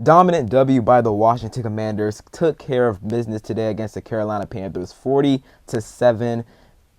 Dominant W by the Washington Commanders. Took care of business today against the Carolina Panthers, 40-7.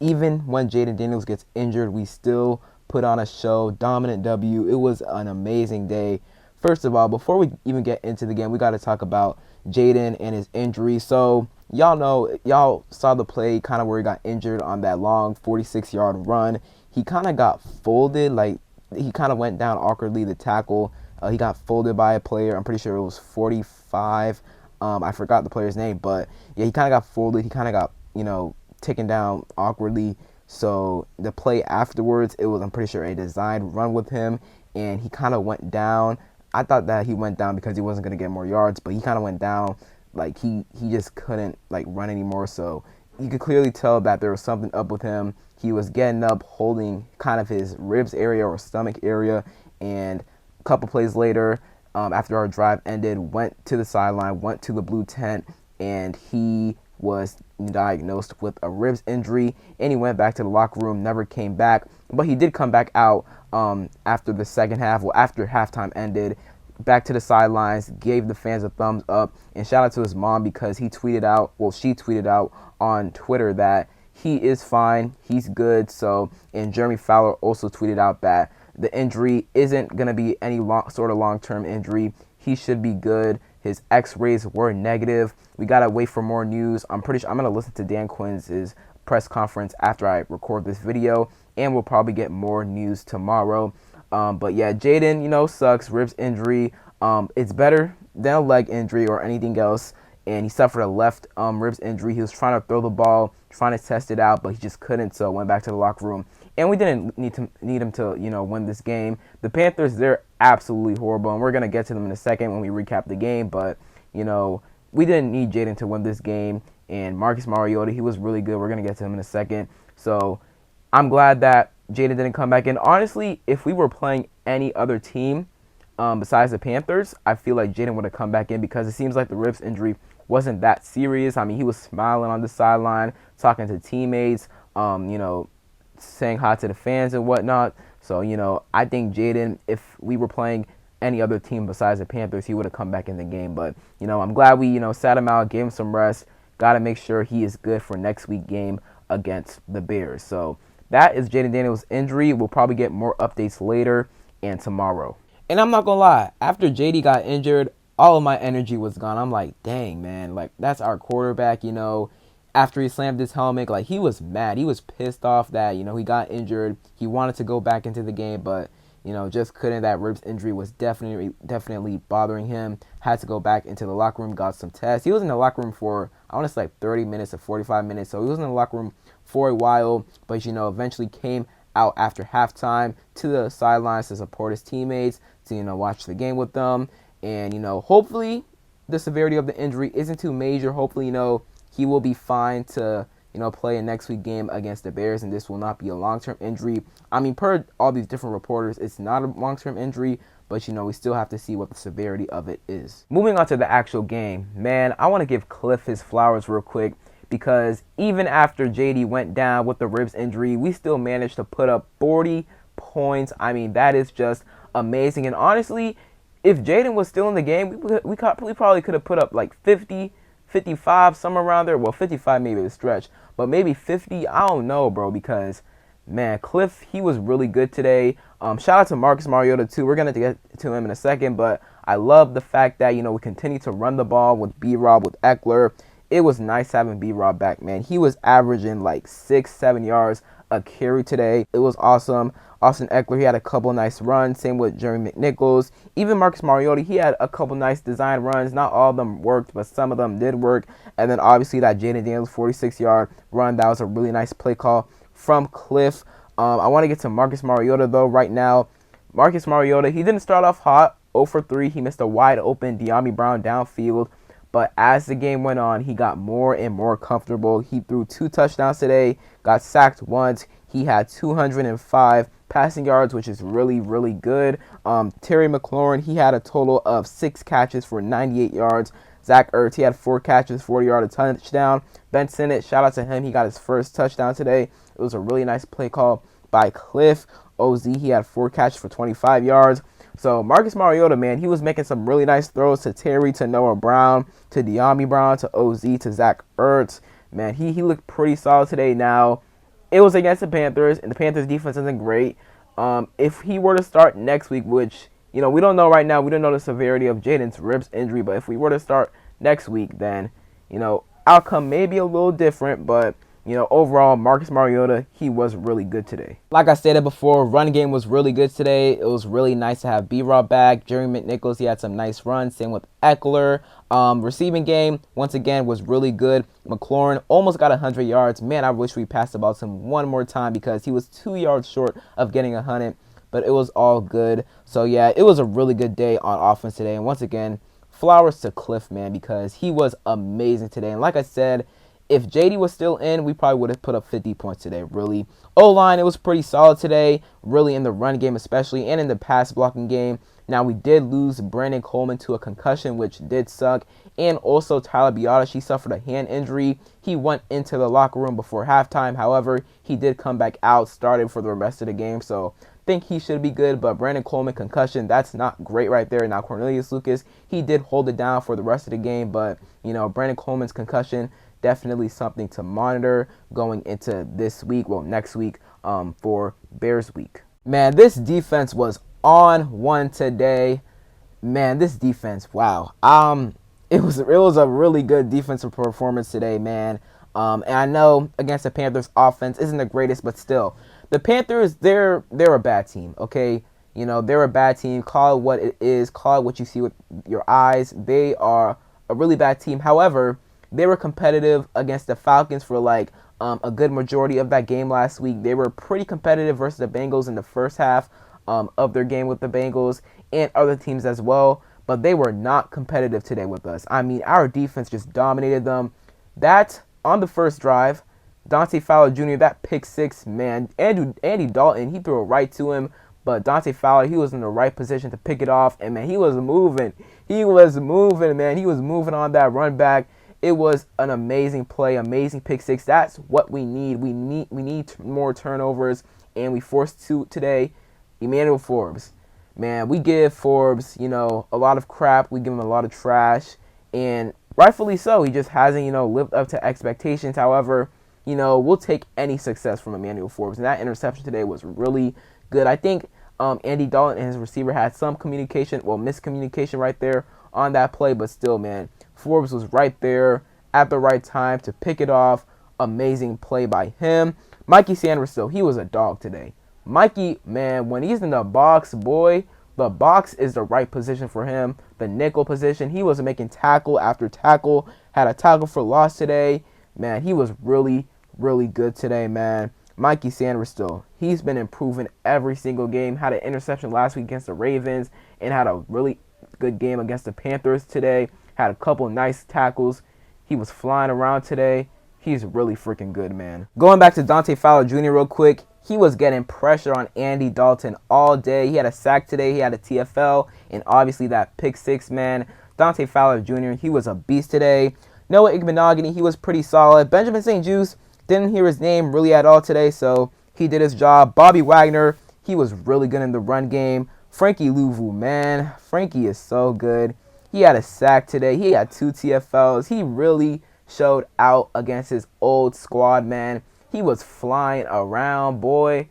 Even when Jayden Daniels gets injured, we still put on a show. Dominant W. It was an amazing day. First of all, before we even get into the game, we got to talk about Jayden and his injury. So y'all saw the play kind of where he got injured on that long 46-yard run. He kind of got folded, like he kind of went down awkwardly, the tackle. He got folded by a player. I'm pretty sure it was 45. I forgot the player's name, but yeah, he kind of got folded. He kind of got, taken down awkwardly. So the play afterwards, it was, I'm pretty sure, a designed run with him, and he kind of went down. I thought that he went down because he wasn't going to get more yards, but he kind of went down like he just couldn't run anymore. So you could clearly tell that there was something up with him. He was getting up, holding kind of his ribs area or stomach area, and a couple plays later, after our drive ended, went to the sideline, went to the blue tent, and he was diagnosed with a ribs injury, and he went back to the locker room, never came back. But he did come back out after the second half, after halftime ended, back to the sidelines, gave the fans a thumbs up, and shout out to his mom because she tweeted out on Twitter that he is fine, he's good. So, and Jeremy Fowler also tweeted out that the injury isn't going to be any sort of long-term injury. He should be good. His x-rays were negative. We got to wait for more news. I'm pretty sure I'm going to listen to Dan Quinn's press conference after I record this video, and we'll probably get more news tomorrow. But yeah, Jayden, sucks. Ribs injury. It's better than a leg injury or anything else. And he suffered a left ribs injury. He was trying to throw the ball, trying to test it out, but he just couldn't, so went back to the locker room. And we didn't need him to, win this game. The Panthers, they're absolutely horrible, and we're going to get to them in a second when we recap the game. But, we didn't need Jayden to win this game. And Marcus Mariota, he was really good. We're going to get to him in a second. So I'm glad that Jayden didn't come back in. Honestly, if we were playing any other team besides the Panthers, I feel like Jayden would have come back in because it seems like the ribs injury wasn't that serious. I mean, he was smiling on the sideline, talking to teammates, saying hi to the fans and whatnot. So, I think Jayden, if we were playing any other team besides the Panthers, he would have come back in the game. But, I'm glad we, sat him out, gave him some rest. Got to make sure he is good for next week's game against the Bears. So that is Jayden Daniels' injury. We'll probably get more updates later and tomorrow. And I'm not going to lie, after JD got injured, all of my energy was gone. I'm like, dang, man, that's our quarterback, After he slammed his helmet, he was mad. He was pissed off that, he got injured. He wanted to go back into the game, but, just couldn't. That ribs injury was definitely bothering him. Had to go back into the locker room, got some tests. He was in the locker room for, I want to say 30 minutes to 45 minutes. So he was in the locker room for a while, but, eventually came out after halftime to the sidelines to support his teammates, to, watch the game with them. And, hopefully the severity of the injury isn't too major. Hopefully, he will be fine to, play a next week game against the Bears, and this will not be a long-term injury. I mean, per all these different reporters, it's not a long-term injury, but, we still have to see what the severity of it is. Moving on to the actual game, man, I want to give Cliff his flowers real quick because even after JD went down with the ribs injury, we still managed to put up 40 points. I mean, that is just amazing. And honestly, if Jayden was still in the game, we probably could have put up 50, 55, somewhere around there. Well, 55 maybe a stretch, but maybe 50. I don't know, bro, because, man, Cliff, he was really good today. Shout out to Marcus Mariota, too. We're going to get to him in a second, but I love the fact that, we continue to run the ball with B-Rob, with Eckler. It was nice having B-Rob back, man. He was averaging 6-7 yards a carry today. It was awesome. Austin Eckler, he had a couple nice runs. Same with Jeremy McNichols. Even Marcus Mariota, he had a couple nice design runs. Not all of them worked, but some of them did work. And then obviously that Jayden Daniels 46-yard run, that was a really nice play call from Cliff. I want to get to Marcus Mariota, though, right now. Marcus Mariota, he didn't start off hot, 0 for 3. He missed a wide open De'Ami Brown downfield. But as the game went on, he got more and more comfortable. He threw 2 touchdowns today, got sacked once. He had 205 passing yards, which is really, really good. Terry McLaurin, he had a total of 6 catches for 98 yards. Zach Ertz, he had 4 catches, 40-yard touchdown. Ben Sinnott, shout out to him. He got his first touchdown today. It was a really nice play call by Cliff. OZ, he had 4 catches for 25 yards. So Marcus Mariota, man, he was making some really nice throws to Terry, to Noah Brown, to De'Ami Brown, to OZ, to Zach Ertz. Man, he looked pretty solid today. Now, it was against the Panthers, and the Panthers defense isn't great. If he were to start next week, which, we don't know right now. We don't know the severity of Jayden's ribs injury, but if we were to start next week, then, outcome may be a little different, but overall, Marcus Mariota, he was really good today. Like I stated before, run game was really good today. It was really nice to have B-Rob back. Jerry McNichols, he had some nice runs. Same with Eckler. Receiving game, once again, was really good. McLaurin almost got 100 yards. Man, I wish we passed the ball to him one more time because he was 2 yards short of getting 100, but it was all good. So, yeah, it was a really good day on offense today. And once again, flowers to Cliff, man, because he was amazing today. And like I said, if JD was still in, we probably would have put up 50 points today, really. O-line, it was pretty solid today, really in the run game especially, and in the pass blocking game. Now, we did lose Brandon Coleman to a concussion, which did suck, and also Tyler Biadasz, he suffered a hand injury. He went into the locker room before halftime. However, he did come back out, started for the rest of the game, so I think he should be good. But Brandon Coleman concussion, that's not great right there. Now, Cornelius Lucas, he did hold it down for the rest of the game, but, Brandon Coleman's concussion, definitely something to monitor going into this week, next week, for Bears week. Man, this defense was on one today. Man, this defense, wow. It was a really good defensive performance today, man. And I know against the Panthers offense isn't the greatest, but still, the Panthers, they're a bad team, okay? They're a bad team. Call it what it is. Call it what you see with your eyes. They are a really bad team. However, they were competitive against the Falcons for a good majority of that game last week. They were pretty competitive versus the Bengals in the first half of their game with the Bengals and other teams as well. But they were not competitive today with us. I mean, our defense just dominated them. That, on the first drive, Dante Fowler Jr., that pick six, man, Andy Dalton, he threw it right to him. But Dante Fowler, he was in the right position to pick it off. And, man, he was moving. He was moving, man. He was moving on that run back. It was an amazing play, amazing pick six. That's what we need. We need more turnovers, and we forced two today. Emmanuel Forbes, man, we give Forbes, a lot of crap. We give him a lot of trash, and rightfully so. He just hasn't, lived up to expectations. However, we'll take any success from Emmanuel Forbes, and that interception today was really good. I think Andy Dalton and his receiver had some miscommunication right there on that play, but still, man, Forbes was right there at the right time to pick it off. Amazing play by him. Mikey Sanders, still, he was a dog today. Mikey, man, when he's in the box, boy, the box is the right position for him. The nickel position, he was making tackle after tackle. Had a tackle for loss today. Man, he was really, really good today, man. Mikey Sanders, still, he's been improving every single game. Had an interception last week against the Ravens and had a really good game against the Panthers today. Had a couple nice tackles. He was flying around today. He's really freaking good, man. Going back to Dante Fowler Jr. real quick, he was getting pressure on Andy Dalton all day. He had a sack today. He had a TFL. And obviously that pick six, man. Dante Fowler Jr., he was a beast today. Noah Igbenogany, he was pretty solid. Benjamin St-Juste, didn't hear his name really at all today, so he did his job. Bobby Wagner, he was really good in the run game. Frankie Louvu, man. Frankie is so good. He had a sack today. He had 2 TFLs. He really showed out against his old squad, man. He was flying around, boy.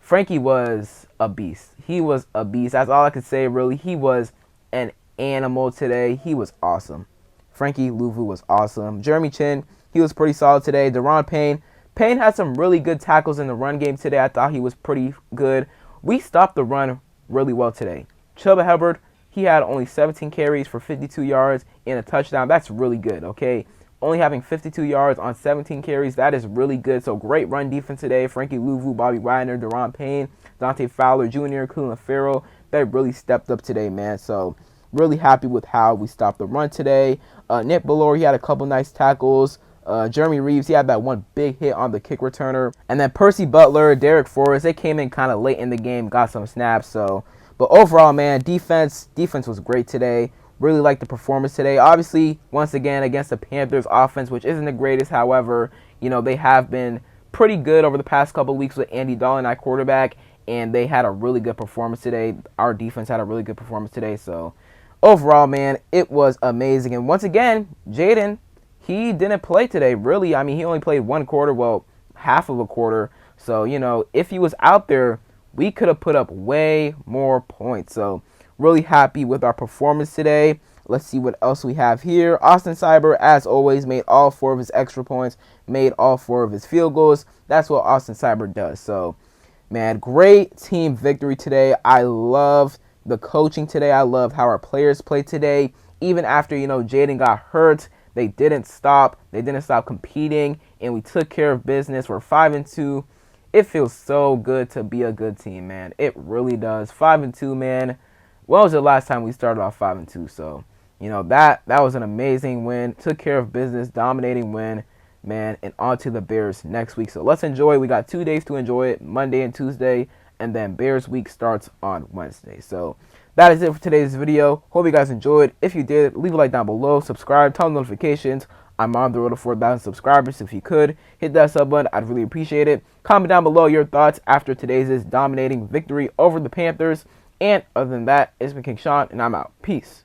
Frankie was a beast. He was a beast. That's all I could say, really. He was an animal today. He was awesome. Frankie Louvu was awesome. Jeremy Chin, he was pretty solid today. Deron Payne. Payne had some really good tackles in the run game today. I thought he was pretty good. We stopped the run really well today. Chuba Hubbard, he had only 17 carries for 52 yards and a touchdown. That's really good, okay? Only having 52 yards on 17 carries, that is really good. So great run defense today. Frankie Louvu, Bobby Wagner, Deron Payne, Dante Fowler Jr., Cleveland Farrell, they really stepped up today, man. So really happy with how we stopped the run today. Nick Bellore, he had a couple nice tackles. Jeremy Reeves, he had that one big hit on the kick returner. And then Percy Butler, Derek Forrest, they came in kind of late in the game, got some snaps. But overall, man, defense was great today. Really liked the performance today. Obviously, once again, against the Panthers offense, which isn't the greatest. However, they have been pretty good over the past couple of weeks with Andy Dalton at quarterback. and they had a really good performance today. Our defense had a really good performance today. So overall, man, it was amazing. And once again, Jayden, he didn't play today, really. I mean, he only played one quarter, well, half of a quarter. So, if he was out there, we could have put up way more points. So really happy with our performance today. Let's see what else we have here. Austin Cyber, as always, made all 4 of his extra points, made all 4 of his field goals. That's what Austin Cyber does. So, man, great team victory today. I love the coaching today. I love how our players played today. Even after, Jayden got hurt, they didn't stop. They didn't stop competing, and we took care of business. We're 5-2. It feels so good to be a good team, man. It really does. 5-2, man. When was the last time we started off 5-2? So, that was an amazing win. Took care of business, dominating win, man. And on to the Bears next week. So let's enjoy. We got 2 days to enjoy it, Monday and Tuesday. And then Bears week starts on Wednesday. So that is it for today's video. Hope you guys enjoyed. If you did, leave a like down below. Subscribe, turn on notifications. I'm on the road to 4,000 subscribers. If you could, hit that sub button. I'd really appreciate it. Comment down below your thoughts after today's dominating victory over the Panthers. And other than that, it's been King Sean, and I'm out. Peace.